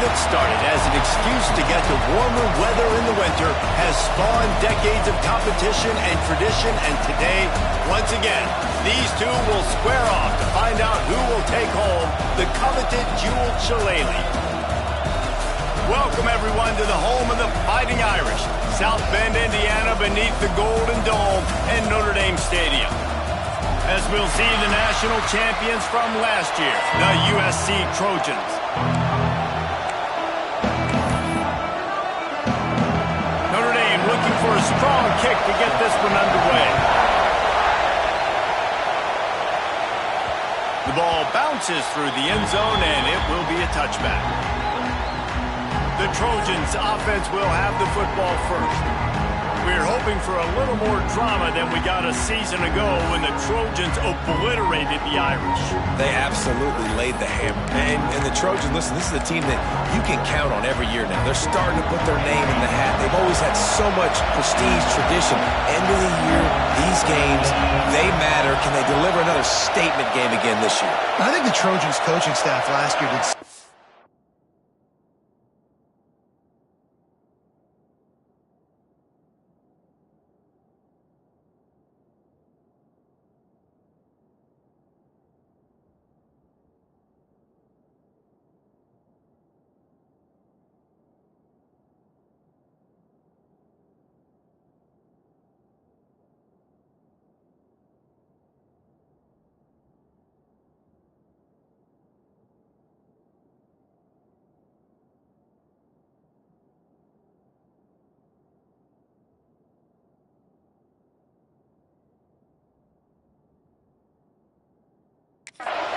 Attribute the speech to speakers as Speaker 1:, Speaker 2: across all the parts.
Speaker 1: it started as an excuse to get to warmer weather in the winter has spawned decades of competition and tradition, and today, once again, these two will square off to find out who will take home the coveted jeweled shillelagh. Welcome, everyone, to the home of the Fighting Irish, South Bend, Indiana, beneath the Golden Dome and Notre Dame Stadium. As we'll see the national champions from last year, the USC Trojans. Notre Dame looking for a strong kick to get this one underway. The ball bounces through the end zone, and it will be a touchback. The Trojans offense will have the football first. We're hoping for a little more drama than we got a season ago when the Trojans obliterated the Irish.
Speaker 2: They absolutely laid the hammer. And the Trojans, listen, this is a team that you can count on every year now. They're starting to put their name in the hat. They've always had so much prestige, tradition. End of the year, these games, they matter. Can they deliver another statement game again this year?
Speaker 3: I think the Trojans coaching staff last year did a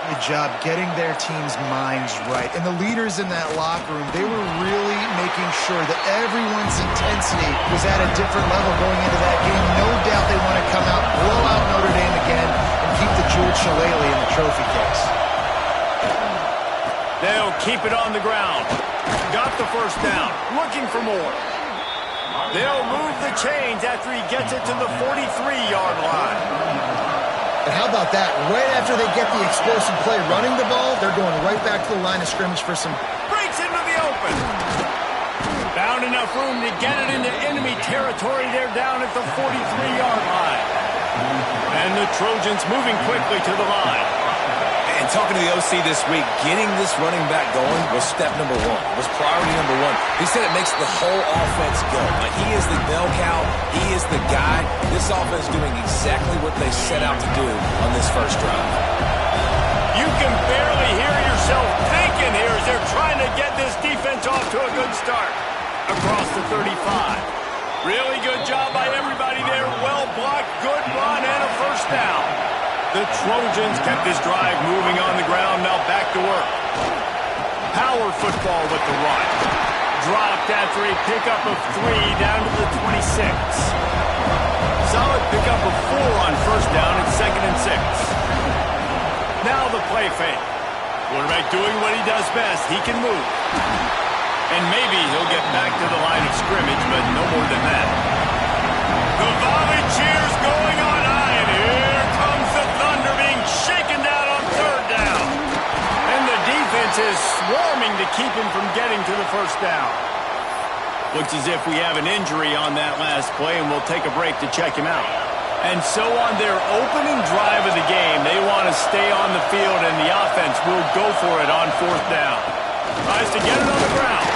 Speaker 3: good job getting their team's minds right. And the leaders in that locker room, they were really making sure that everyone's intensity was at a different level going into that game. No doubt they want to come out, blow out Notre Dame again, and keep the jeweled shillelagh in the trophy case.
Speaker 1: They'll keep it on the ground. Got the first down. Looking for more. They'll move the chains after he gets it to the 43-yard line.
Speaker 3: And how about that? Right after they get the explosive play running the ball, they're going right back to the line of scrimmage for some...
Speaker 1: Breaks into the open. Found enough room to get it into enemy territory. They're down at the 43-yard line. And the Trojans moving quickly to the line.
Speaker 2: And talking to the OC this week, getting this running back going was step number one. Was priority number one. He said it makes the whole offense go. Like, he is the bell cow. He is the guy. This offense doing exactly what they set out to do on this first drive.
Speaker 1: You can barely hear yourself thinking here as they're trying to get this defense off to a good start. Across the 35. Really good job by everybody there. Well blocked, good run, and a first down. The Trojans kept this drive moving on the ground. Now back to work. Power football with the run. Dropped after a pickup of 3 down to the 26. Solid pickup of 4 on first down at 2nd and 6. Now the play fake. Quarterback doing what he does best. He can move. And maybe he'll get back to the line of scrimmage, but no more than that. The volley cheers going on high, and here comes the Thunder being shaken down on 3rd down. And the defense is swarming to keep him from getting to the first down. Looks as if we have an injury on that last play, and we'll take a break to check him out. And so on their opening drive of the game, they want to stay on the field, and the offense will go for it on 4th down. Tries to get it on the ground.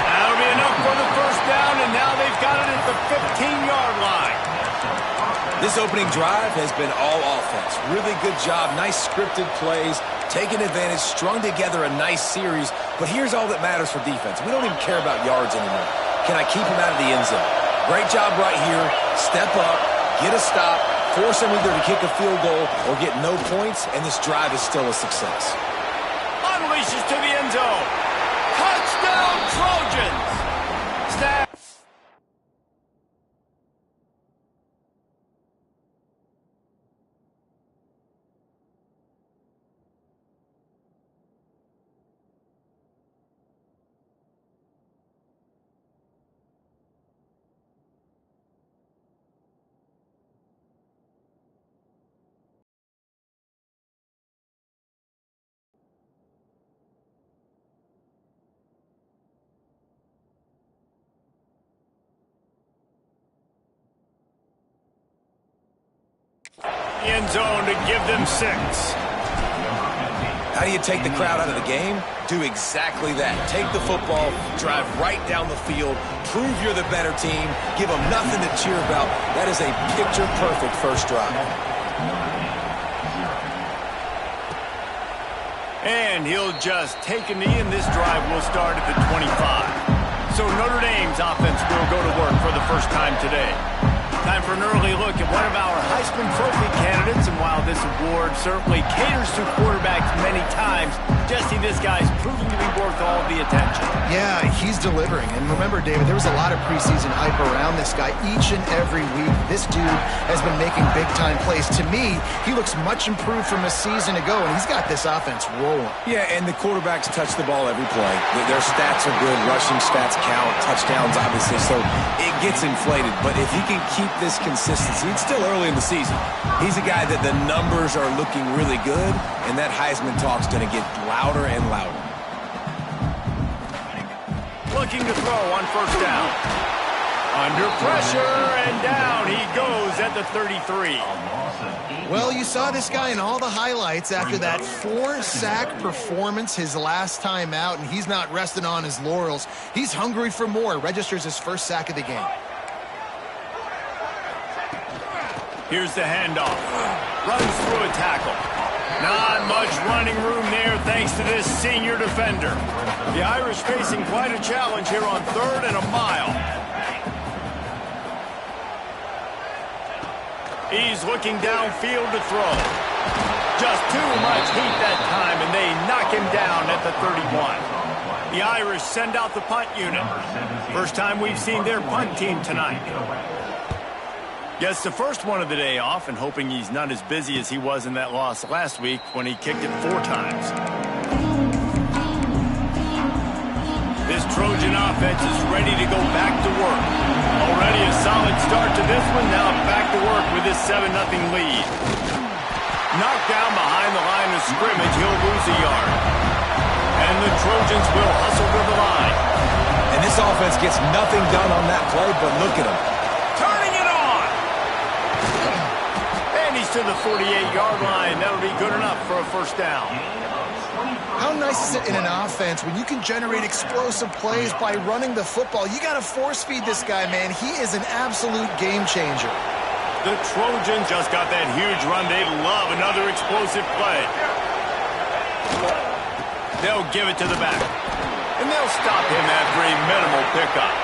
Speaker 1: That'll be enough for the first down, and now they've got it at the 15-yard line.
Speaker 2: This opening drive has been all offense. Really good job. Nice scripted plays. Taking advantage. Strung together a nice series. But here's all that matters for defense. We don't even care about yards anymore. Can I keep him out of the end zone? Great job right here. Step up. Get a stop. Force him either to kick a field goal or get no points, and this drive is still a success.
Speaker 1: Unleashes to the end zone. Touchdown, Trojans! Snap. the end zone to give them 6.
Speaker 2: How do you take the crowd out of the game? Do exactly that. Take the football, drive right down the field, prove you're the better team, give them nothing to cheer about. That is a picture-perfect first drive.
Speaker 1: And he'll just take a knee, and this drive will start at the 25. So Notre Dame's offense will go to work for the first time today. Time for an early look at one of our Heisman Trophy candidates, and while this award certainly caters to quarterbacks many times, Jesse, this guy's proving to be worth all the attention.
Speaker 3: Yeah, he's delivering. And remember, David, there was a lot of preseason hype around this guy each and every week. This dude has been making big-time plays. To me, he looks much improved from a season ago, and he's got this offense rolling.
Speaker 2: Yeah, and the quarterbacks touch the ball every play. Their stats are good. Rushing stats count. Touchdowns, obviously. So it gets inflated. But if he can keep this consistency, it's still early in the season. He's a guy that the numbers are looking really good, and that Heisman talk's going to get louder and louder.
Speaker 1: Looking to throw on first down. Under pressure, and down he goes at the 33.
Speaker 3: Well, you saw this guy in all the highlights after that 4-sack performance his last time out, and he's not resting on his laurels. He's hungry for more. Registers his first sack of the game.
Speaker 1: Here's the handoff. Runs through a tackle. Not much running room there thanks to this senior defender. The Irish facing quite a challenge here on 3rd and a mile. He's looking downfield to throw. Just too much heat that time, and they knock him down at the 31. The Irish send out the punt unit. First time we've seen their punt team tonight. Gets the first one of the day off, and hoping he's not as busy as he was in that loss last week when he kicked it 4 times. This Trojan offense is ready to go back to work. Already a solid start to this one, now back to work with this 7-0 lead. Knocked down behind the line of scrimmage, he'll lose a yard. And the Trojans will hustle to the line.
Speaker 2: And this offense gets nothing done on that play, but look at him.
Speaker 1: To the 48-yard line. That'll be good enough for a first down.
Speaker 3: How nice is it in an offense when you can generate explosive plays by running the football? You got to force-feed this guy, man. He is an absolute game changer.
Speaker 1: The Trojans just got that huge run. They love another explosive play. They'll give it to the back. And they'll stop him after a minimal pickup.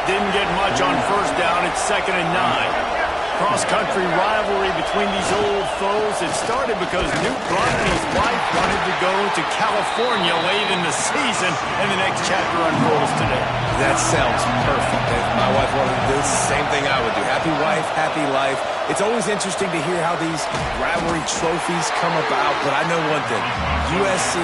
Speaker 1: Didn't get much on first down. It's 2nd and 9. Cross-country rivalry between these old foes. It started because Newt Blunt and his wife wanted to go to California late in the season, and the next chapter unfolds today.
Speaker 2: That sounds perfect. If my wife wanted to do the same thing I would do. Happy wife, happy life. It's always interesting to hear how these rivalry trophies come about, but I know one thing. USC,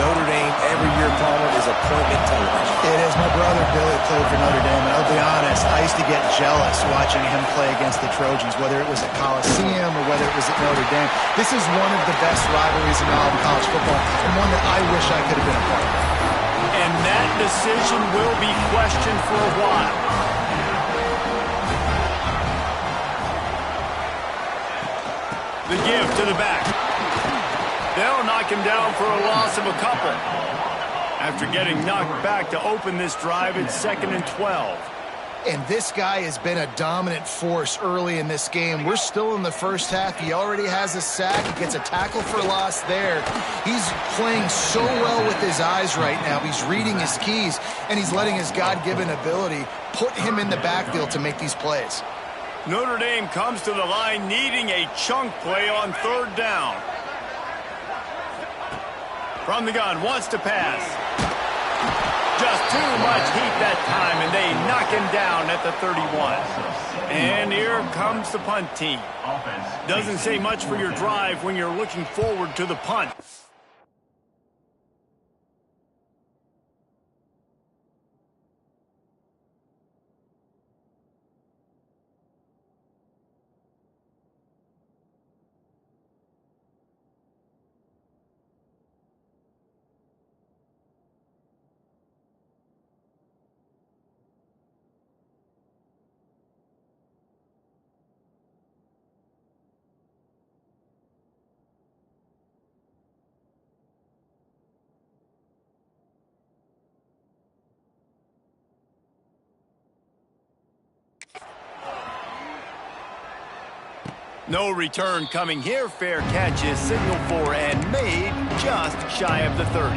Speaker 2: Notre Dame, every year, Palmer, is appointment television.
Speaker 3: It is. My brother Billy played for Notre Dame, and I'll be honest, I used to get jealous watching him play against the Trojans, whether it was at Coliseum or whether it was at Notre Dame. This is one of the best rivalries in all of college football, and one that I wish I could have been a part of.
Speaker 1: And that decision will be questioned for a while. The give to the back. They'll knock him down for a loss of a couple. After getting knocked back to open this drive, it's 2nd and 12.
Speaker 3: And this guy has been a dominant force early in this game. We're still in the first half. He already has a sack. He gets a tackle for loss there. He's playing so well with his eyes right now. He's reading his keys, and he's letting his God-given ability put him in the backfield to make these plays.
Speaker 1: Notre Dame comes to the line needing a chunk play on 3rd down. From the gun, wants to pass. Just too much heat that time, and they knock him down at the 31. And here comes the punt team. Doesn't say much for your drive when you're looking forward to the punt. No return coming here. Fair catch is signaled for and made just shy of the 30.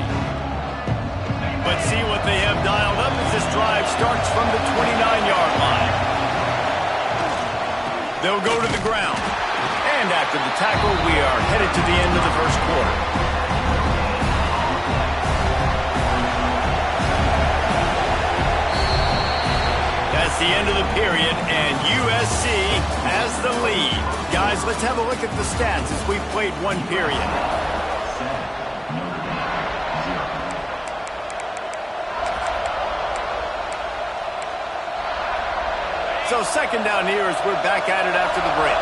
Speaker 1: But see what they have dialed up as this drive starts from the 29-yard line. They'll go to the ground. And after the tackle, we are headed to the end of the first quarter. That's the end of the period, and USC has the lead. Guys, let's have a look at the stats as we've played one period. So second down here as we're back at it after the break.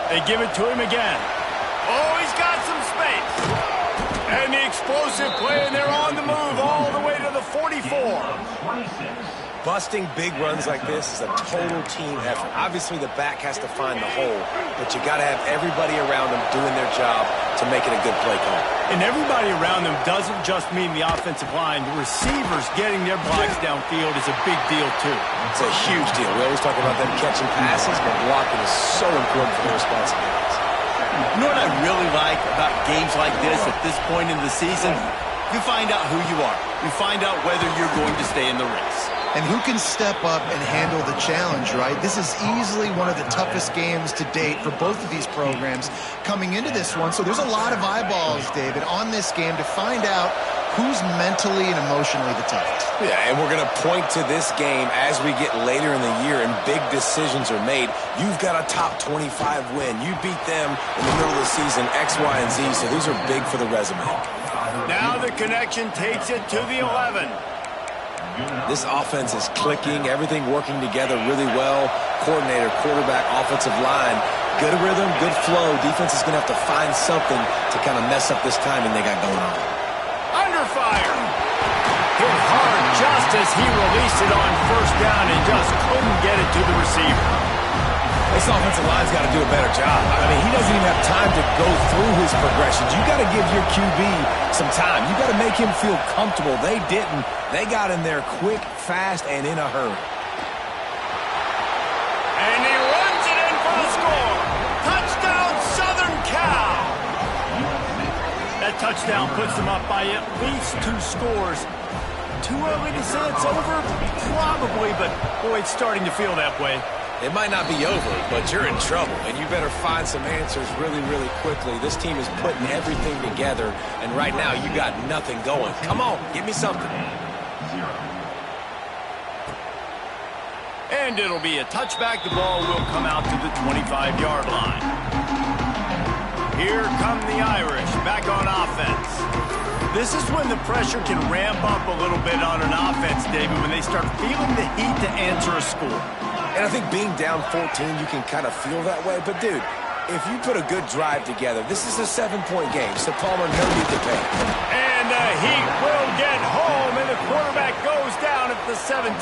Speaker 1: They give it to him again. Oh, he's got some space. And the explosive play, and they're on the move all the way to the 44.
Speaker 2: Busting big runs like this is a total team effort. Obviously, the back has to find the hole, but you got to have everybody around them doing their job to make it a good play call.
Speaker 1: And everybody around them doesn't just mean the offensive line. The receivers getting their blocks downfield is a big deal, too.
Speaker 2: It's a huge deal. We always talk about them catching passes, but blocking is so important for their responsibilities.
Speaker 1: You know what I really like about games like this at this point in the season? You find out who you are. You find out whether you're going to stay in the race.
Speaker 3: And who can step up and handle the challenge, right? This is easily one of the toughest games to date for both of these programs coming into this one. So there's a lot of eyeballs, David, on this game to find out who's mentally and emotionally the toughest.
Speaker 2: Yeah, and we're going to point to this game as we get later in the year and big decisions are made. You've got a top 25 win. You beat them in the middle of the season, X, Y, and Z, so these are big for the resume.
Speaker 1: Now the connection takes it to the 11.
Speaker 2: This offense is clicking, everything working together really well. Coordinator, quarterback, offensive line, good rhythm, good flow. Defense is going to have to find something to kind of mess up this timing they got going on.
Speaker 1: Under fire. Hit hard just as he released it on first down and just couldn't get it to the receiver.
Speaker 2: This offensive line's got to do a better job. I mean, he doesn't even have time to go through his progressions. You got to give your QB some time. You got to make him feel comfortable. They didn't. They got in there quick, fast, and in a hurry.
Speaker 1: And he runs it in for the score. Touchdown, Southern Cal. That touchdown puts them up by at least 2 scores. Too early to say it's over? Probably, but boy, it's starting to feel that way.
Speaker 2: It might not be over, but you're in trouble, and you better find some answers really, really quickly. This team is putting everything together, and right now you got nothing going. Come on, give me something.
Speaker 1: And it'll be a touchback. The ball will come out to the 25-yard line. Here come the Irish, back on offense. This is when the pressure can ramp up a little bit on an offense, David, when they start feeling the heat to answer a score.
Speaker 2: And I think being down 14, you can kind of feel that way. But, dude, if you put a good drive together, this is a 7-point game, so Palmer, no need to pay.
Speaker 1: And the heat will get home, and the quarterback goes down at the 17.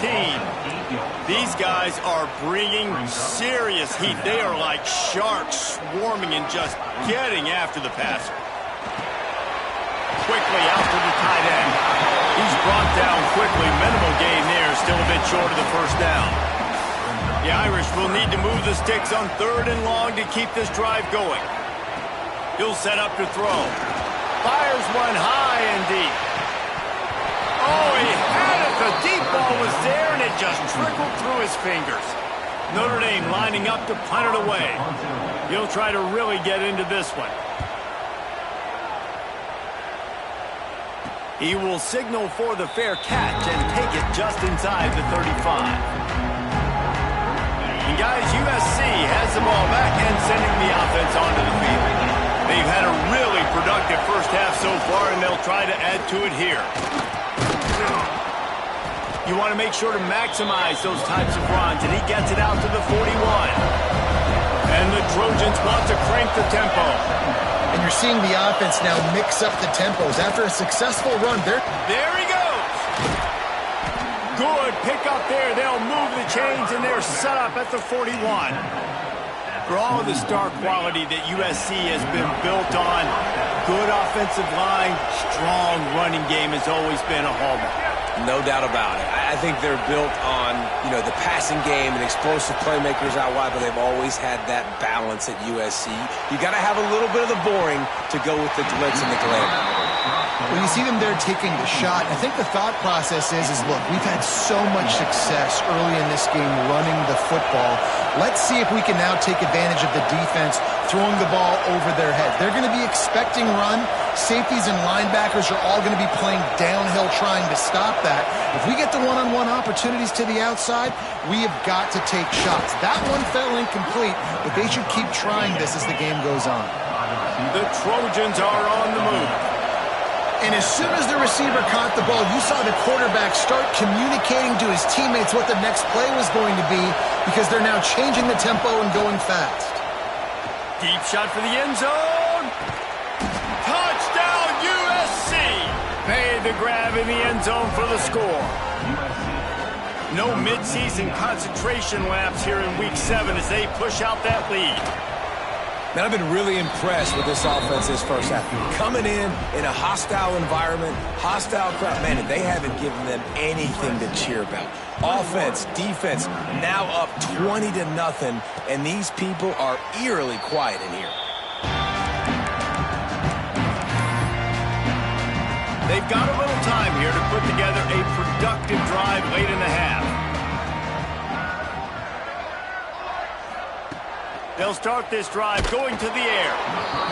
Speaker 1: These guys are bringing serious heat. They are like sharks swarming and just getting after the passer. Quickly out to the tight end. He's brought down quickly. Minimal gain there, still a bit short of the first down. The Irish will need to move the sticks on 3rd and long to keep this drive going. He'll set up to throw. Fires one high and deep. Oh, he had it. The deep ball was there, and it just trickled through his fingers. Notre Dame lining up to punt it away. He'll try to really get into this one. He will signal for the fair catch and take it just inside the 35. And guys, USC has the ball back and sending the offense onto the field. They've had a really productive first half so far, and they'll try to add to it here. You want to make sure to maximize those types of runs, and he gets it out to the 41. And the Trojans want to crank the tempo.
Speaker 3: And you're seeing the offense now mix up the tempos. After a successful run, there
Speaker 1: he goes. Good pick up there. They'll move the chains, and they're set up at the 41. For all of the star quality that USC has been built on, good offensive line, strong running game has always been a hallmark.
Speaker 2: No doubt about it. I think they're built on, the passing game and explosive playmakers out wide, but they've always had that balance at USC. You got to have a little bit of the boring to go with the glitz and the glamour.
Speaker 3: Well, you see them there taking the shot. I think the thought process is look, we've had so much success early in this game running the football. Let's see if we can now take advantage of the defense throwing the ball over their head. They're going to be expecting run. Safeties and linebackers are all going to be playing downhill trying to stop that. If we get the one-on-one opportunities to the outside, we have got to take shots. That one fell incomplete, but they should keep trying this as the game goes on.
Speaker 1: The Trojans are on the move.
Speaker 3: And as soon as the receiver caught the ball, you saw the quarterback start communicating to his teammates what the next play was going to be because they're now changing the tempo and going fast.
Speaker 1: Deep shot for the end zone. Touchdown, USC. Made the grab in the end zone for the score. No midseason concentration laps here in Week 7 as they push out that lead.
Speaker 2: Man, I've been really impressed with this offense this first half. Coming in a hostile environment, hostile crowd, man, and they haven't given them anything to cheer about. Offense, defense, now up 20-0, and these people are eerily quiet in here.
Speaker 1: They've got a little time here to put together a productive drive late in the half. They'll start this drive going to the air.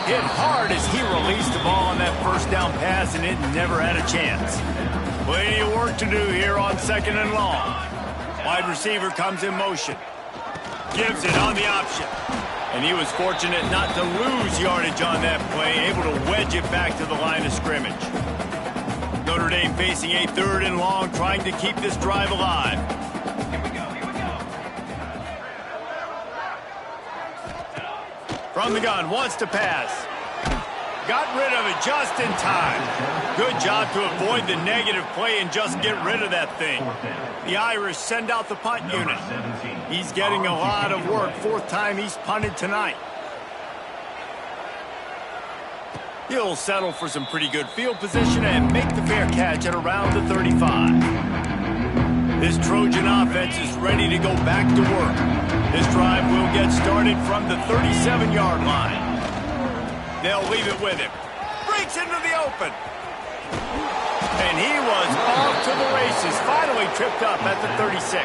Speaker 1: Hit hard as he released the ball on that first down pass, and it never had a chance. Plenty of work to do here on 2nd and long. Wide receiver comes in motion. Gives it on the option. And he was fortunate not to lose yardage on that play, able to wedge it back to the line of scrimmage. Notre Dame facing a 3rd and long, trying to keep this drive alive. From the gun, wants to pass. Got rid of it just in time. Good job to avoid the negative play and just get rid of that thing. The Irish send out the punt unit. He's getting a lot of work. 4th time he's punted tonight. He'll settle for some pretty good field position and make the fair catch at around the 35. This Trojan offense is ready to go back to work. This drive will get started from the 37-yard line. They'll leave it with him. Breaks into the open. And he was off to the races. Finally tripped up at the 36.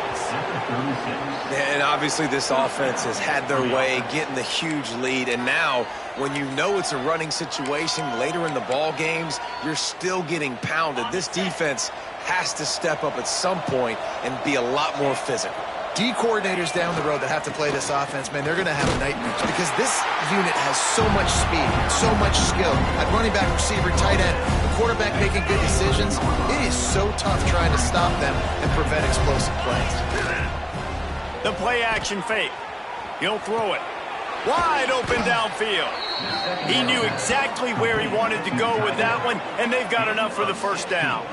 Speaker 2: And obviously this offense has had their way getting the huge lead. And now, when you know it's a running situation later in the ball games, you're still getting pounded. This defense has to step up at some point and be a lot more physical.
Speaker 3: D coordinators down the road that have to play this offense, man, they're going to have nightmares because this unit has so much speed, so much skill. At running back, receiver, tight end, the quarterback making good decisions. It is so tough trying to stop them and prevent explosive plays.
Speaker 1: The play action fake. He'll throw it. Wide open downfield. He knew exactly where he wanted to go with that one, and they've got enough for the first down.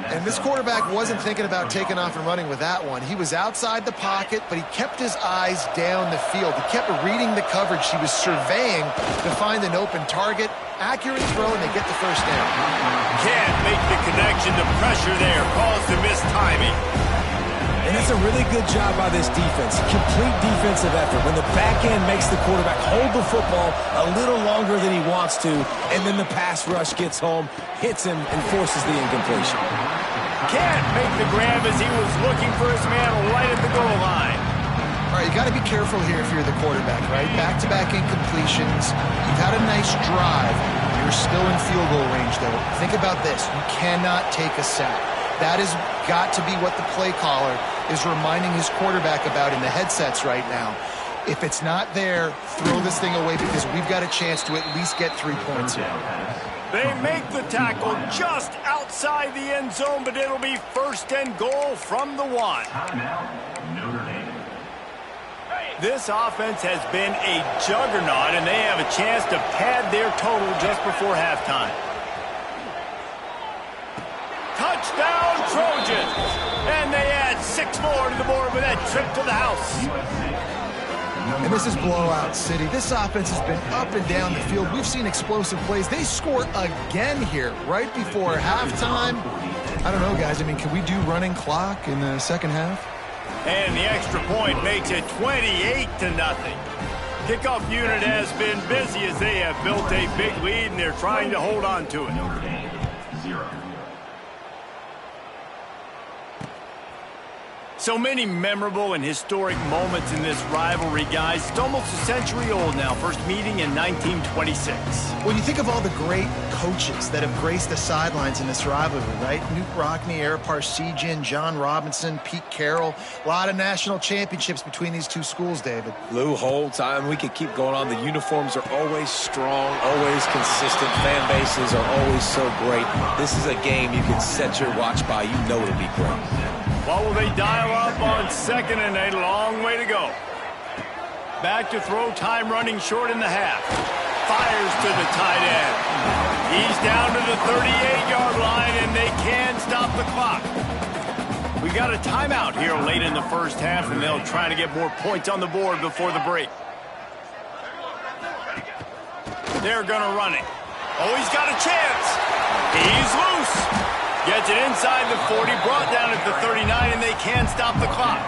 Speaker 3: And this quarterback wasn't thinking about taking off and running with that one. He was outside the pocket, but he kept his eyes down the field. He kept reading the coverage. He was surveying to find an open target. Accurate throw, and they get the first down.
Speaker 1: Can't make the connection. The pressure there caused the missed timing.
Speaker 2: And that's a really good job by this defense. Complete defensive effort. When the back end makes the quarterback hold the football a little longer than he wants to, and then the pass rush gets home, hits him, and forces the incompletion.
Speaker 1: Can't make the grab as he was looking for his man right at the goal line.
Speaker 3: All right, you got to be careful here if you're the quarterback, right? Back-to-back incompletions. You've had a nice drive. You're still in field goal range, though. Think about this. You cannot take a sack. That has got to be what the play caller is reminding his quarterback about in the headsets right now. If it's not there, throw this thing away because we've got a chance to at least get 3 points here.
Speaker 1: They make the tackle just outside the end zone, but it'll be 1st and goal from the 1. This offense has been a juggernaut, and they have a chance to pad their total just before halftime. Touchdown, Trojans! And they add 6 more to the board with that trip to the house.
Speaker 3: And this is blowout city. This offense has been up and down the field. We've seen explosive plays. They score again here right before halftime. I don't know, guys. I mean, can we do running clock in the second half?
Speaker 1: And the extra point makes it 28-0. Kickoff unit has been busy as they have built a big lead, and they're trying to hold on to it.
Speaker 4: Notre Dame, 0.
Speaker 1: So many memorable and historic moments in this rivalry, guys. It's almost a century old now. First meeting in 1926.
Speaker 3: When you think of all the great coaches that have graced the sidelines in this rivalry, right? Newt Rockne, Eric Parseghian, John Robinson, Pete Carroll. A lot of national championships between these two schools, David.
Speaker 2: Lou Holtz, we could keep going on. The uniforms are always strong, always consistent. Fan bases are always so great. This is a game you can set your watch by. You know it'll be great.
Speaker 1: What will they dial up on second and a long way to go? Back to throw, time running short in the half. Fires to the tight end. He's down to the 38-yard line, and they can stop the clock. We got a timeout here late in the first half, and they'll try to get more points on the board before the break. They're going to run it. Oh, he's got a chance. He's loose. Gets it inside the 40, brought down at the 39, and they can stop the clock.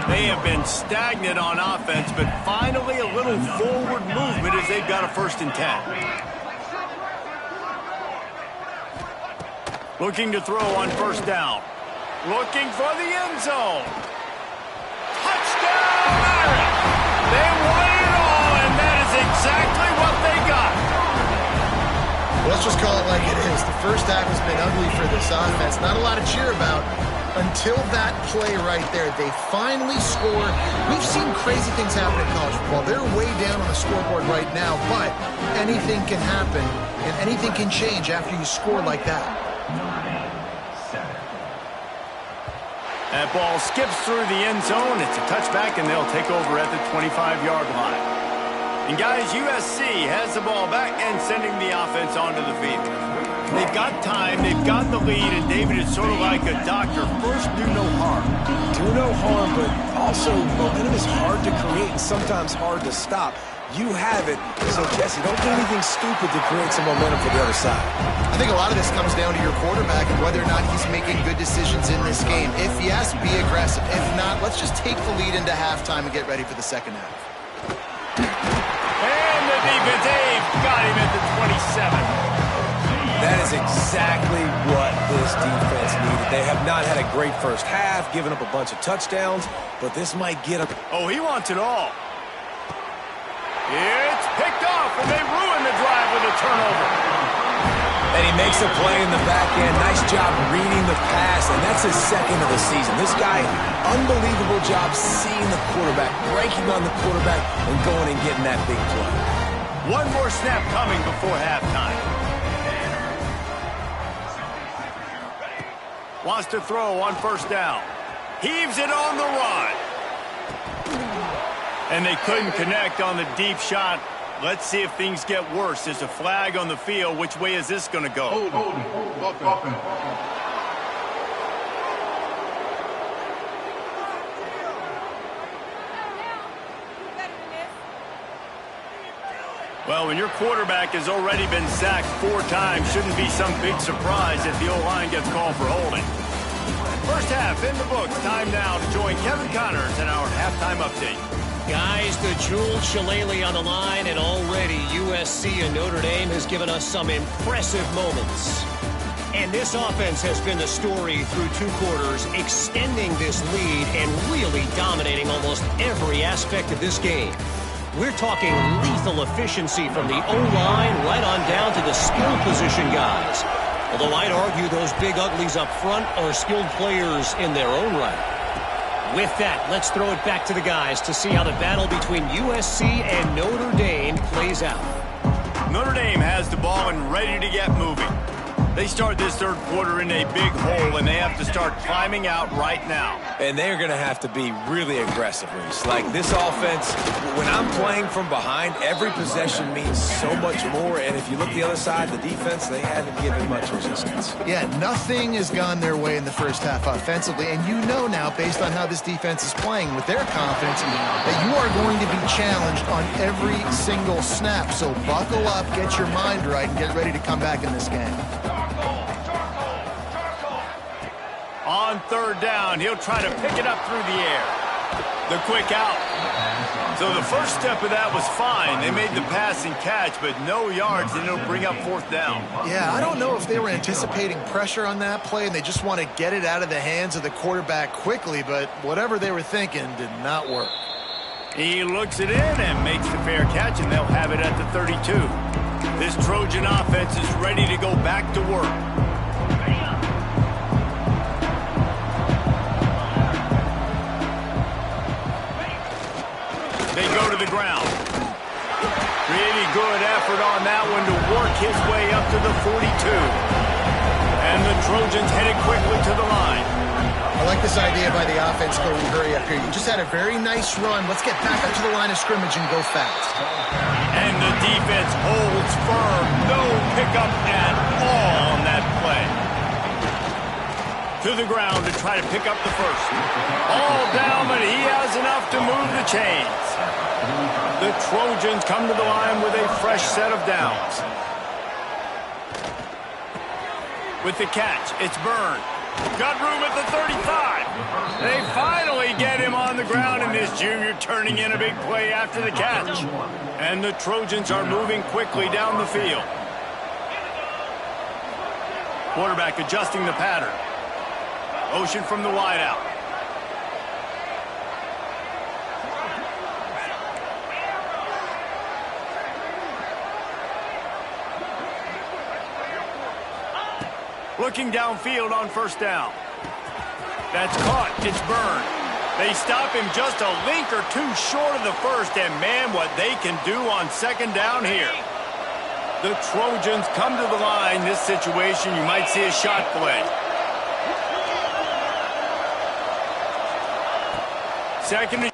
Speaker 1: They have been stagnant on offense, but finally a little forward movement as they've got a 1st and 10. Looking to throw on 1st down. Looking for the end zone. Touchdown, Irish! They won it all, and that is exactly what they got.
Speaker 3: Let's just call it like it is. The first half has been ugly for this offense. Not a lot to cheer about until that play right there. They finally score. We've seen crazy things happen in college football. They're way down on the scoreboard right now, but anything can happen, and anything can change after you score like that.
Speaker 1: That ball skips through the end zone. It's a touchback, and they'll take over at the 25-yard line. And guys, USC has the ball back and sending the offense onto the field. They've got time, they've got the lead, and David is sort of like a doctor. First, do no harm.
Speaker 2: Do no harm, but also momentum is hard to create and sometimes hard to stop. You have it, so Jesse, don't do anything stupid to create some momentum for the other side.
Speaker 3: I think a lot of this comes down to your quarterback and whether or not he's making good decisions in this game. If yes, be aggressive. If not, let's just take the lead into halftime and get ready for the second half.
Speaker 1: And the defense, they've got him at the 27.
Speaker 2: That is exactly what this defense needed. They have not had a great first half, given up a bunch of touchdowns, but this might get them.
Speaker 1: Oh, he wants it all. It's picked off, and they ruin the drive with a turnover.
Speaker 2: And he makes a play in the back end. Nice job reading the pass, and that's his 2nd of the season. This guy, unbelievable job seeing the quarterback, breaking on the quarterback, and going and getting that big play.
Speaker 1: One more snap coming before halftime. Wants to throw on 1st down. Heaves it on the run. And they couldn't connect on the deep shot. Let's see if things get worse. There's a flag on the field. Which way is this going to go?
Speaker 4: Hold.
Speaker 1: Well, when your quarterback has already been sacked 4 times, shouldn't be some big surprise if the O-line gets called for holding. First half in the books. Time now to join Kevin Connors in our halftime update.
Speaker 5: Guys, the jeweled shillelagh on the line, and already USC and Notre Dame has given us some impressive moments. And this offense has been the story through 2 quarters, extending this lead and really dominating almost every aspect of this game. We're talking lethal efficiency from the O-line right on down to the skill position guys. Although I'd argue those big uglies up front are skilled players in their own right. With that, let's throw it back to the guys to see how the battle between USC and Notre Dame plays out.
Speaker 1: Notre Dame has the ball and ready to get moving. They start this 3rd quarter in a big hole, and they have to start climbing out right now.
Speaker 2: And they're going to have to be really aggressive, Reese. Like, this offense, when I'm playing from behind, every possession means so much more. And if you look the other side, the defense, they haven't given much resistance.
Speaker 3: Yeah, nothing has gone their way in the first half offensively. And you know now, based on how this defense is playing with their confidence, that you are going to be challenged on every single snap. So buckle up, get your mind right, and get ready to come back in this game.
Speaker 1: on third down. He'll try to pick it up through the air. The quick out. So the first step of that was fine. They made the pass and catch, but no yards, and it'll bring up fourth down.
Speaker 3: Yeah, I don't know if they were anticipating pressure on that play, and they just want to get it out of the hands of the quarterback quickly, but whatever they were thinking did not work.
Speaker 1: He looks it in and makes the fair catch, and they'll have it at the 32. This Trojan offense is ready to go back to work. They go to the ground. Really good effort on that one to work his way up to the 42. And the Trojans headed quickly to the line.
Speaker 3: I like this idea by the offense going hurry up here. You just had a very nice run. Let's get back up to the line of scrimmage and go fast.
Speaker 1: And the defense holds firm. No pickup at all on that play. To the ground to try to pick up the first. All down, but he has enough to move the chains. The Trojans come to the line with a fresh set of downs. With the catch, it's Byrne. Got room at the 35. They finally get him on the ground, and this junior turning in a big play after the catch. And the Trojans are moving quickly down the field. Quarterback adjusting the pattern. Motion from the wideout. Looking downfield on first down. That's caught. It's Byrne. They stop him just a link or two short of the first, and man, what they can do on second down here. The Trojans come to the line. This situation, you might see a shot play. Second.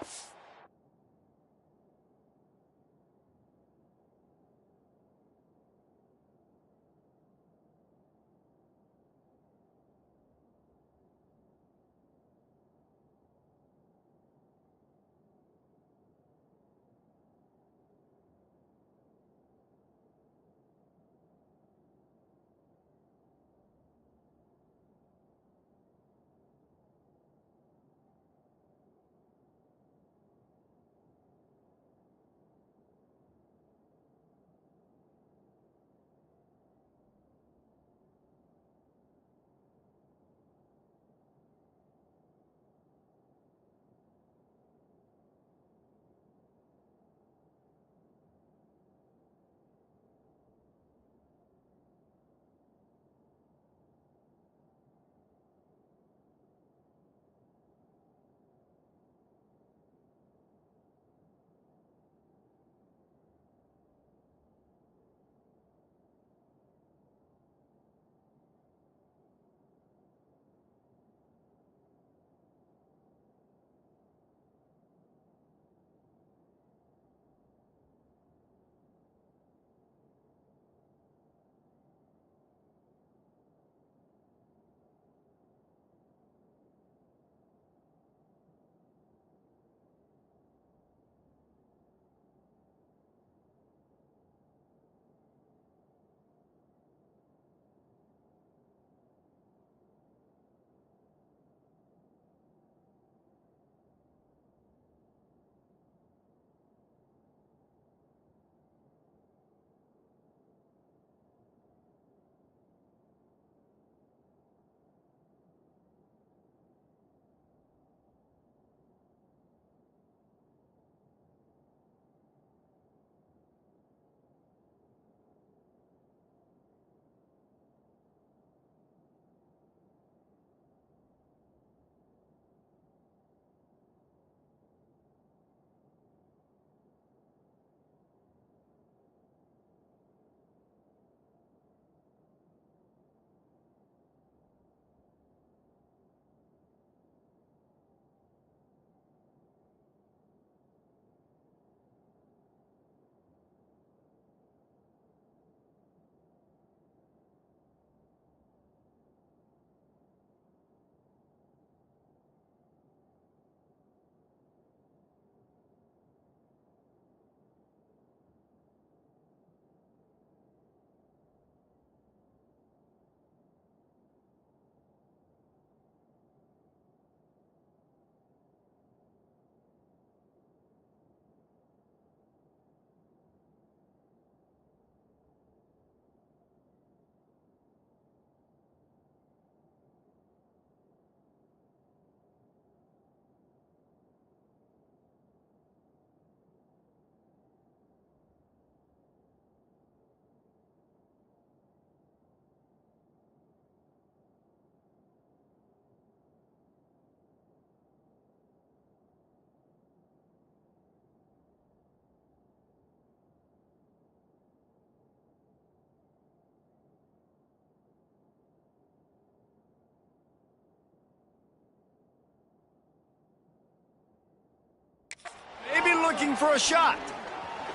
Speaker 1: looking for a shot.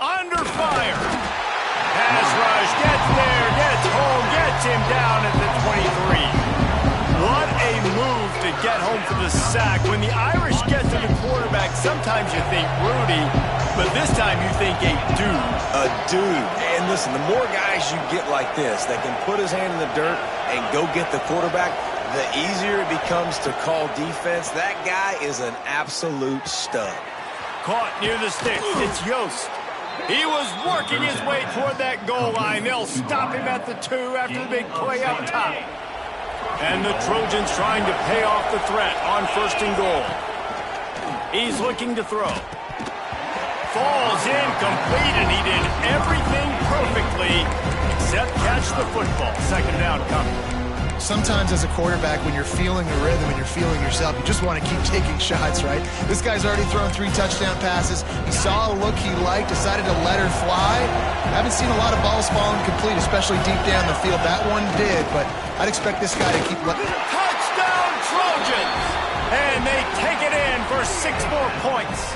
Speaker 1: Under fire. Pass rush, gets there, gets home, gets him down at the 23. What a move to get home for the sack. When the Irish get to the quarterback, sometimes you think Rudy, but this time you think a dude.
Speaker 2: A dude. And listen, the more guys you get like this that can put his hand in the dirt and go get the quarterback, the easier it becomes to call defense. That guy is an absolute stud.
Speaker 1: Caught near the sticks. It's Yost. He was working his way toward that goal line. They'll stop him at the 2 after the big play up top. And the Trojans trying to pay off the threat on 1st and goal. He's looking to throw. Falls incomplete, and he did everything perfectly except catch the football. 2nd down coming.
Speaker 3: Sometimes as a quarterback, when you're feeling the rhythm and you're feeling yourself, you just want to keep taking shots, right? This guy's already thrown 3 touchdown passes. He saw a look he liked, decided to let her fly. I haven't seen a lot of balls falling complete, especially deep down the field. That one did, but I'd expect this guy to keep...
Speaker 1: Touchdown, Trojans! And they take it in for 6 more points.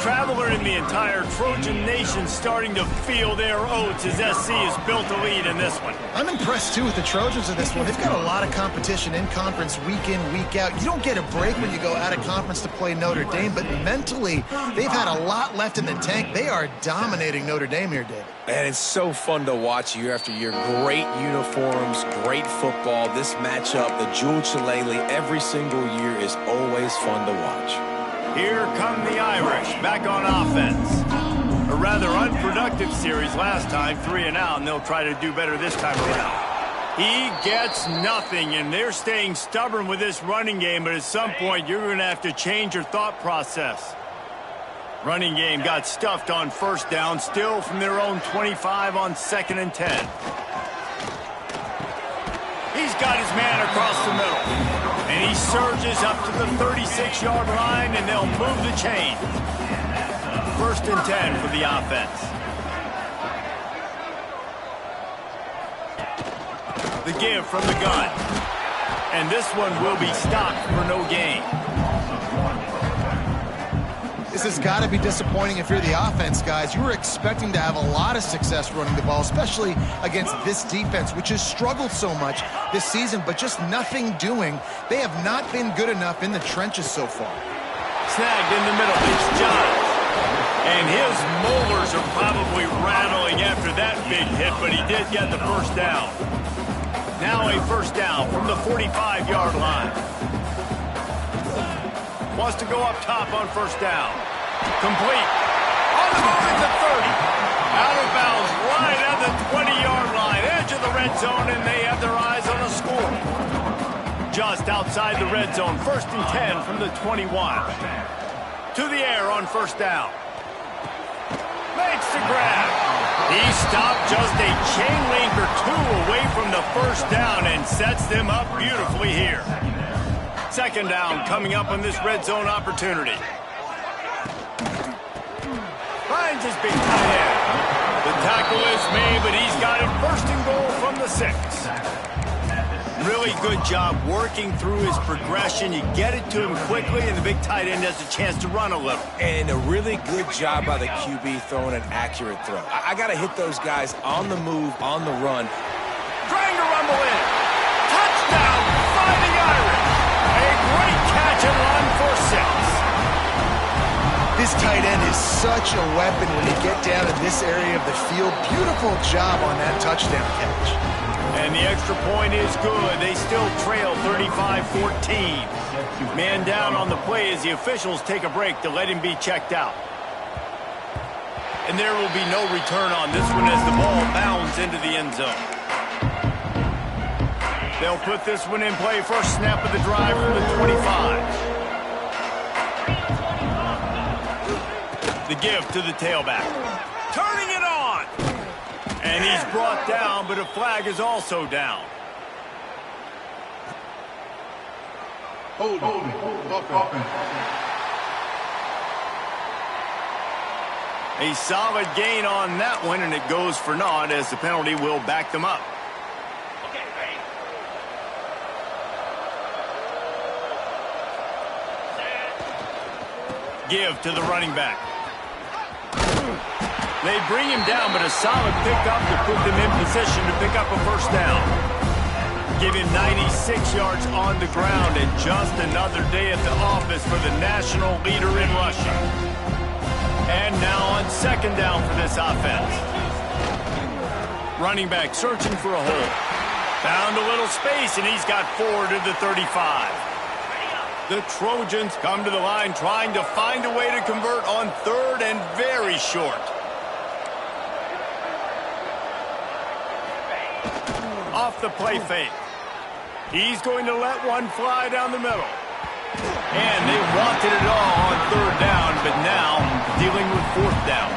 Speaker 1: Traveler in the entire Trojan nation starting to feel their oats as SC has built a lead in this one.
Speaker 3: I'm impressed, too, with the Trojans in this one. They've got a lot of competition in conference week in, week out. You don't get a break when you go out of conference to play Notre Dame, but mentally, they've had a lot left in the tank. They are dominating Notre Dame here, David.
Speaker 2: And it's so fun to watch year after year. Great uniforms, great football. This matchup, the Jewel Shillelagh, every single year is always fun to watch.
Speaker 1: Here come the Irish, back on offense. A rather unproductive series last time, 3 and out, and they'll try to do better this time around. He gets nothing, and they're staying stubborn with this running game, but at some point you're going to have to change your thought process. Running game got stuffed on 1st down, still from their own 25 on 2nd and 10. He's got his man across the middle. And he surges up to the 36-yard line, and they'll move the chain. 1st and 10 for the offense. The give from the gun. And this one will be stopped for no gain.
Speaker 3: This has got to be disappointing if you're the offense, guys. You were expecting to have a lot of success running the ball, especially against this defense, which has struggled so much this season, but just nothing doing. They have not been good enough in the trenches so far.
Speaker 1: Snagged in the middle. It's John. And his molars are probably rattling after that big hit, but he did get the 1st down. Now a 1st down from the 45-yard line. Wants to go up top on 1st down. Complete. On the move at the 30. Out of bounds right at the 20-yard line. Edge of the red zone, and they have their eyes on a score. Just outside the red zone. 1st and 10 from the 21. To the air on 1st down. Makes the grab. He stopped just a chain link or 2 away from the 1st down and sets them up beautifully here. 2nd down coming up on this red zone opportunity. Finds his big tight end. The tackle is made, but he's got it 1st and goal from the 6. Really good job working through his progression. You get it to him quickly, and the big tight end has a chance to run a little.
Speaker 2: And a really good job by the QB throwing an accurate throw. I got to hit those guys on the move, on the run.
Speaker 1: Trying to rumble in. Touchdown, Fighting Irish. A great catch and run for 6.
Speaker 3: This tight end is such a weapon when you get down in this area of the field. Beautiful job on that touchdown catch.
Speaker 1: And the extra point is good. They still trail 35-14. Man down on the play as the officials take a break to let him be checked out. And there will be no return on this one as the ball bounds into the end zone. They'll put this one in play. First snap of the drive from the 25. The give to the tailback. Turning it on. And he's brought down, but a flag is also down.
Speaker 4: Hold offense.
Speaker 1: A solid gain on that one, and it goes for naught as the penalty will back them up. give to the running back. They bring him down, but a solid pickup to put them in position to pick up a first down. Give him 96 yards on the ground, and just another day at the office for the national leader in rushing. And now on second down for this offense. Running back searching for a hole. Found a little space, and he's got 4 to the 35. The Trojans come to the line trying to find a way to convert on third and very short. Off the play fake. He's going to let one fly down the middle. And they wanted it all on third down, but now dealing with fourth down.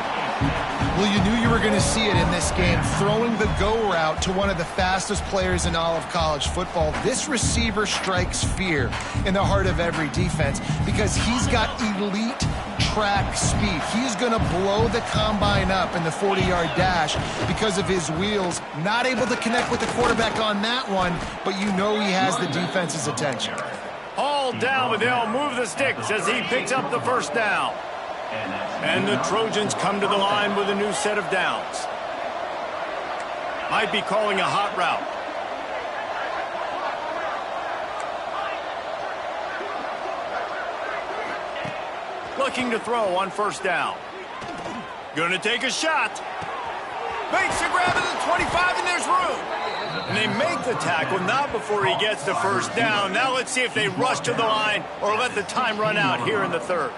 Speaker 3: Well, you knew you were going to see it in this game. Throwing the go route to one of the fastest players in all of college football. This receiver strikes fear in the heart of every defense because he's got elite track speed. He's going to blow the combine up in the 40-yard dash because of his wheels. Not able to connect with the quarterback on that one, but you know he has the defense's attention.
Speaker 1: All down, but they'll move the sticks as he picks up the first down. And the Trojans come to the line with a new set of downs. Might be calling a hot route. Looking to throw on first down. Gonna take a shot. Makes a grab at the 25, and there's room. And they make the tackle, not before he gets the first down. Now let's see if they rush to the line or let the time run out here in the third.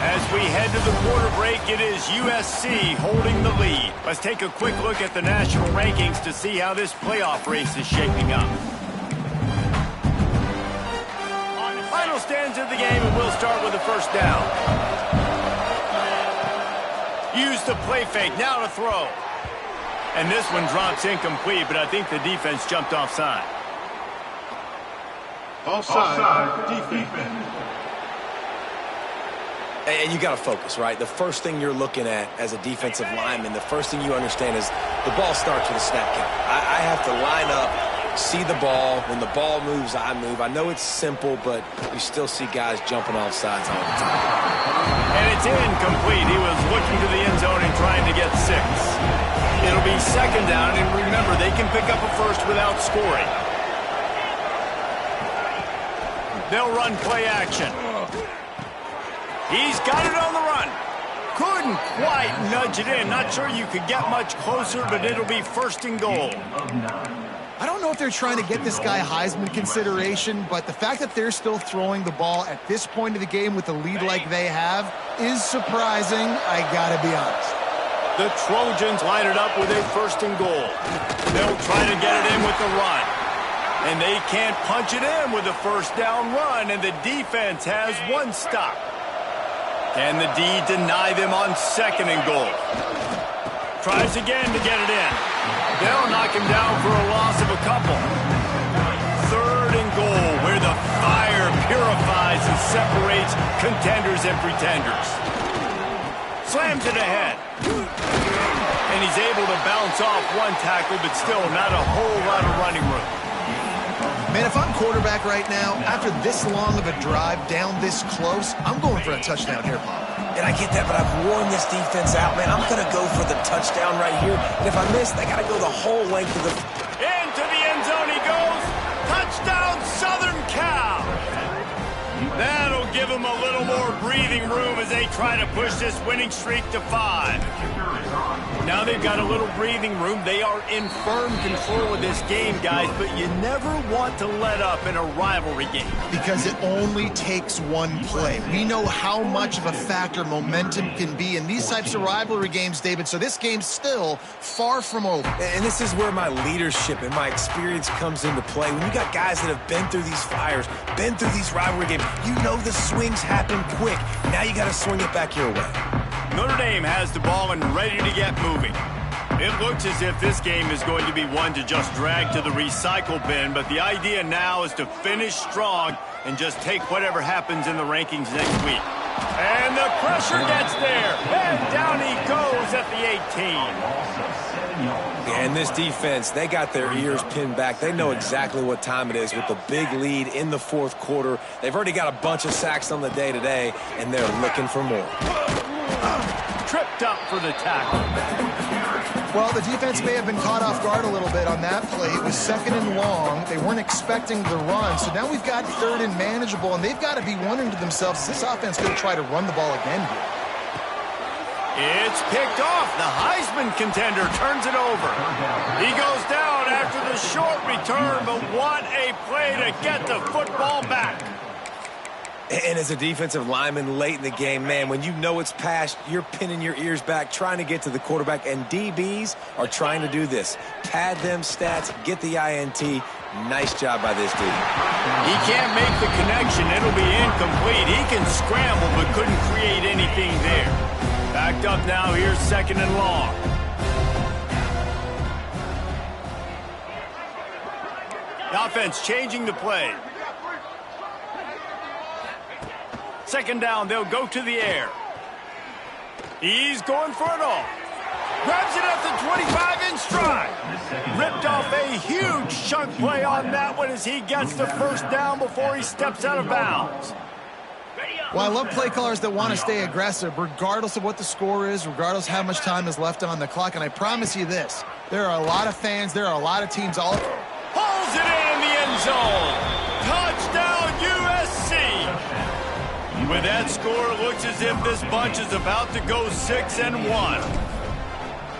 Speaker 1: As we head to the quarter break, it is USC holding the lead. Let's take a quick look at the national rankings to see how this playoff race is shaping up. Final stands of the game, and we'll start with the first down. Use the play fake, now to throw. And this one drops incomplete, but I think the defense jumped offside.
Speaker 4: Offside, defense.
Speaker 2: And you got to focus, right? The first thing you're looking at as a defensive lineman, the first thing you understand is the ball starts with a snap count. I have to line up, see the ball. When the ball moves, I move. I know it's simple, but you still see guys jumping off sides all the time.
Speaker 1: And it's incomplete. He was looking to the end zone and trying to get 6. It'll be second down, and remember, they can pick up a first without scoring. They'll run play action. He's got it on the run. Couldn't quite nudge it in. Not sure you could get much closer, but it'll be first and goal.
Speaker 3: I don't know if they're trying to get this guy Heisman consideration, but the fact that they're still throwing the ball at this point of the game with a lead like they have is surprising, I gotta be honest.
Speaker 1: The Trojans line it up with a first and goal. They'll try to get it in with the run. And they can't punch it in with a first down run, and the defense has one stop. Can the D deny them on second and goal? Tries again to get it in. They'll knock him down for a loss of a couple. Third and goal, where the fire purifies and separates contenders and pretenders. Slams it ahead. And he's able to bounce off one tackle, but still not a whole lot of running room.
Speaker 3: Man, if I'm quarterback right now, after this long of a drive down this close, I'm going for a touchdown here, Pop.
Speaker 2: And I get that, but I've worn this defense out, man. I'm going to go for the touchdown right here. And if I miss, they got to go the whole length of the...
Speaker 1: Into the end zone he goes. Touchdown, Southern Cal. That'll give them a little more breathing room as they try to push this winning streak to 5. Now they've got a little breathing room. They are in firm control of this game, guys, but you never want to let up in a rivalry game.
Speaker 3: Because it only takes one play. We know how much of a factor momentum can be in these types of rivalry games, David, so this game's still far from over.
Speaker 2: And this is where my leadership and my experience comes into play. When you got guys that have been through these fires, been through these rivalry games, you know the swings happen quick. Now you got to swing it back your way.
Speaker 1: Notre Dame has the ball and ready to get moving. It looks as if this game is going to be one to just drag to the recycle bin, but the idea now is to finish strong and just take whatever happens in the rankings next week. And the pressure gets there. And down he goes at the 18.
Speaker 2: And this defense, they got their ears pinned back. They know exactly what time it is with the big lead in the fourth quarter. They've already got a bunch of sacks on the day today, and they're looking for more.
Speaker 1: Tripped up for the tackle.
Speaker 3: Well, the defense may have been caught off guard a little bit on that play. It was 2nd and long. They weren't expecting the run. So now we've got 3rd and manageable, and they've got to be wondering to themselves, is this offense going to try to run the ball again here?
Speaker 1: It's picked off. The Heisman contender turns it over. He goes down after the short return, but what a play to get the football back.
Speaker 2: And as a defensive lineman late in the game, man, when you know it's past, you're pinning your ears back, trying to get to the quarterback, and DBs are trying to do this. Pad them stats, get the INT. Nice job by this dude.
Speaker 1: He can't make the connection. It'll be incomplete. He can scramble, but couldn't create anything there. Backed up now. Here's 2nd and long. The offense changing the play. 2nd down, they'll go to the air. He's going for it all. Grabs it at the 25 in stride. Ripped off a huge chunk play on that one as he gets the 1st down before he steps out of bounds.
Speaker 3: Well, I love play callers that want to stay aggressive, regardless of what the score is, regardless how much time is left on the clock. And I promise you this, there are a lot of fans, there are a lot of teams all...
Speaker 1: Pulls it in the end zone. Touchdown, USC. With that score, it looks as if this bunch is about to go 6-1.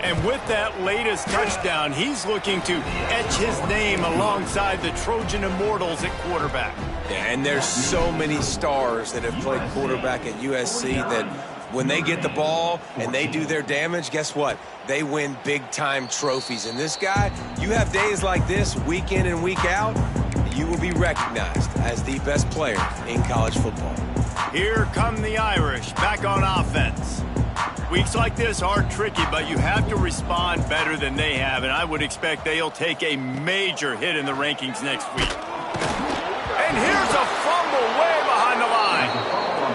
Speaker 1: And with that latest touchdown, he's looking to etch his name alongside the Trojan Immortals at quarterback.
Speaker 2: Yeah, and there's so many stars that have played quarterback at USC that when they get the ball and they do their damage, guess what? They win big-time trophies. And this guy, you have days like this, week in and week out, you will be recognized as the best player in college football.
Speaker 1: Here come the Irish, back on offense. Weeks like this are tricky, but you have to respond better than they have, and I would expect they'll take a major hit in the rankings next week. And here's a fumble way behind the line.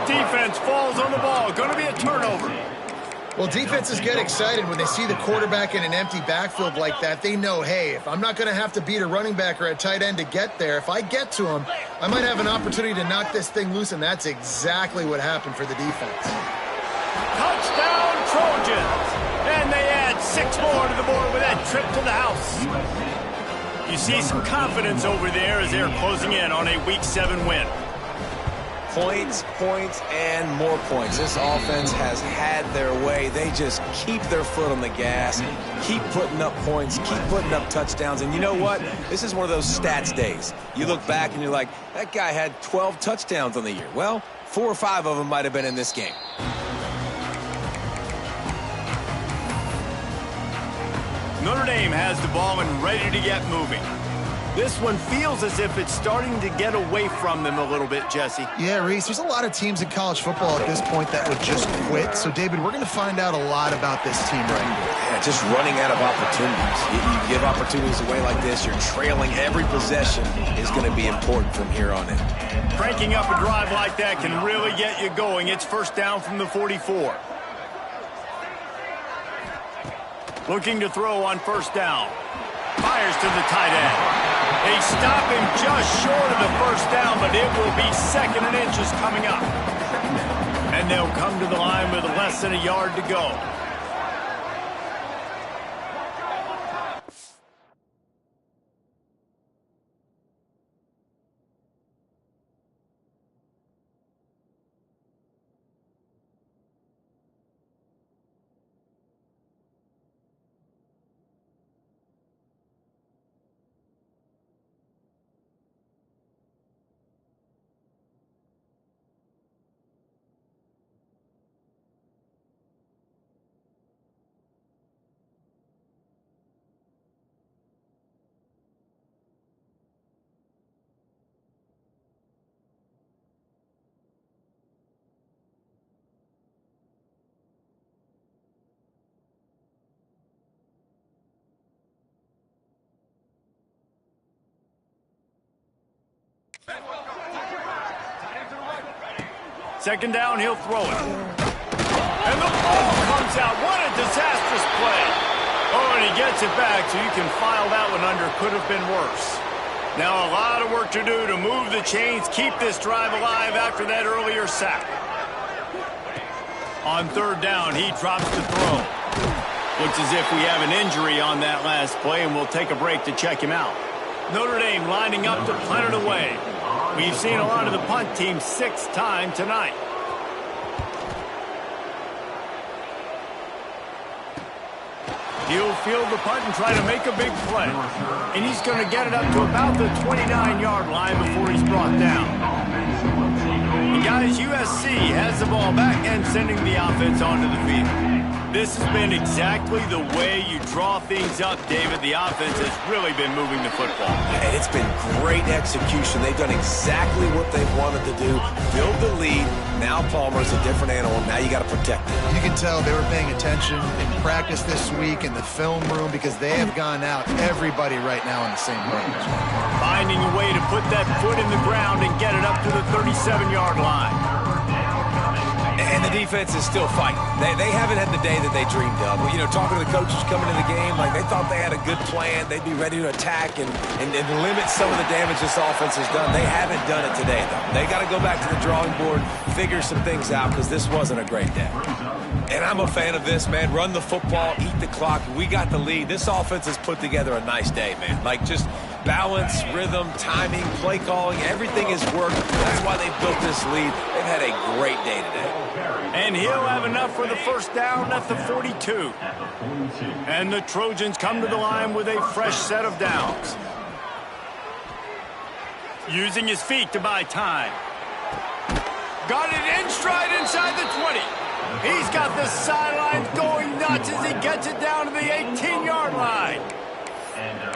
Speaker 1: Defense falls on the ball. Going to be a turnover.
Speaker 3: Well, defenses get excited when they see the quarterback in an empty backfield like that. They know, hey, if I'm not going to have to beat a running back or a tight end to get there, if I get to him, I might have an opportunity to knock this thing loose, and that's exactly what happened for the defense.
Speaker 1: Touchdown, Trojans! And they add 6 more to the board with that trip to the house. You see some confidence over there as they're closing in on a Week 7 win.
Speaker 2: Points, points, and more points. This offense has had their way. They just keep their foot on the gas, keep putting up points, keep putting up touchdowns. And you know what? This is one of those stats days. You look back and you're like, that guy had 12 touchdowns on the year. Well, 4 or 5 of them might have been in this game.
Speaker 1: Notre Dame has the ball and ready to get moving. This one feels as if it's starting to get away from them a little bit, Jesse.
Speaker 3: Yeah, Reese, there's a lot of teams in college football at this point that would just quit. So, David, we're going to find out a lot about this team right here.
Speaker 2: Yeah, just running out of opportunities. You give opportunities away like this, you're trailing every possession is going to be important from here on in.
Speaker 1: Cranking up a drive like that can really get you going. It's 1st down from the 44. Looking to throw on 1st down. Fires to the tight end. They stop him just short of the 1st down, but it will be 2nd and inches coming up. And they'll come to the line with less than a yard to go. Second down, he'll throw it. And the ball comes out. What a disastrous play. Oh, and he gets it back, so you can file that one under. Could have been worse. Now a lot of work to do to move the chains, keep this drive alive after that earlier sack. On third down, he drops the throw. Looks as if we have an injury on that last play, and we'll take a break to check him out. Notre Dame lining up to punt it away. We've seen a lot of the punt team 6 times tonight. He'll field the punt and try to make a big play. And he's going to get it up to about the 29-yard line before he's brought down. And guys, USC has the ball back and sending the offense onto the field. This has been exactly the way you draw things up, David. The offense has really been moving the football.
Speaker 2: And it's been great execution. They've done exactly what they've wanted to do. Build the lead. Now Palmer's a different animal. Now you got to protect it.
Speaker 3: You can tell they were paying attention in practice this week in the film room because they have gone out everybody right now on the same page.
Speaker 1: Finding a way to put that foot in the ground and get it up to the 37-yard line.
Speaker 2: And the defense is still fighting. They haven't had the day that they dreamed of. Well, you know, talking to the coaches coming into the game, like they thought they had a good plan. They'd be ready to attack and limit some of the damage this offense has done. They haven't done it today, though. They got to go back to the drawing board, figure some things out, because this wasn't a great day. And I'm a fan of this, man. Run the football, eat the clock. We got the lead. This offense has put together a nice day, man. Like just balance, rhythm, timing, play calling, everything has worked. That's why they built this lead. They've had a great day today.
Speaker 1: And he'll have enough for the first down at the 42. And the Trojans come to the line with a fresh set of downs. Using his feet to buy time. Got it in stride inside the 20. He's got the sidelines going nuts as he gets it down to the 18-yard line.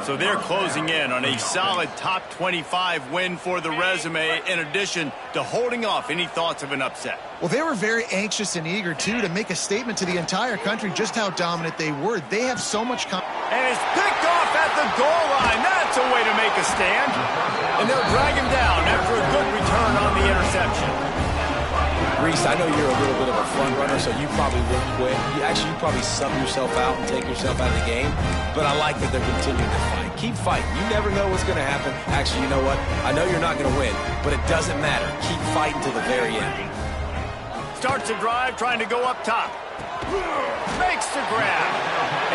Speaker 1: So they're closing in on a solid top 25 win for the resume, in addition to holding off any thoughts of an upset.
Speaker 3: Well, they were very anxious and eager, too, to make a statement to the entire country just how dominant they were. They have so much
Speaker 1: And it's picked off at the goal line. That's a way to make a stand. And they'll drag him down after a good return on the interception.
Speaker 2: Reese, I know you're a little bit of a front runner, so you probably will quit. You probably sub yourself out and take yourself out of the game. But I like that they're continuing to fight. Keep fighting. You never know what's going to happen. Actually, you know what? I know you're not going to win, but it doesn't matter. Keep fighting to the very end.
Speaker 1: Starts the drive, trying to go up top. Makes the grab.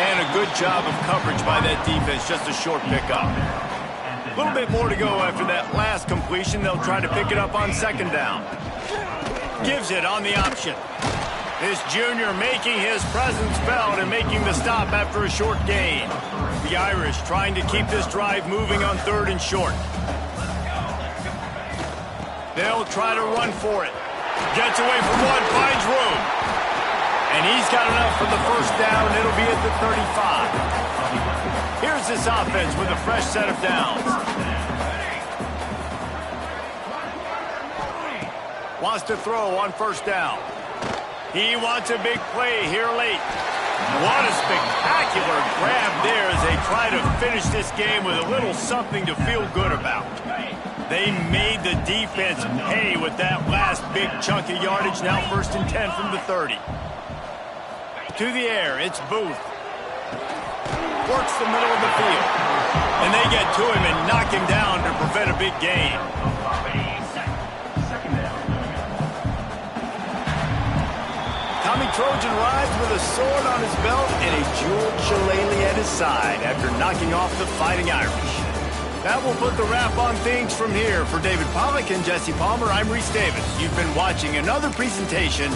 Speaker 1: And a good job of coverage by that defense. Just a short pickup. A little bit more to go after that last completion. They'll try to pick it up on second down. Gives it on the option. This junior making his presence felt and making the stop after a short gain. The Irish trying to keep this drive moving on third and short. They'll try to run for it. Gets away from one, finds room. And he's got enough for the first down. It'll be at the 35. Here's this offense with a fresh set of downs. Wants to throw on first down. He wants a big play here late. What a spectacular grab there as they try to finish this game with a little something to feel good about. They made the defense pay with that last big chunk of yardage. Now first and 10 from the 30. To the air, it's Booth. Works the middle of the field. And they get to him and knock him down to prevent a big gain. Tommy Trojan rides with a sword on his belt and a jeweled shillelagh at his side after knocking off the Fighting Irish. That will put the wrap on things from here. For David Pollack and Jesse Palmer, I'm Reese Davis. You've been watching another presentation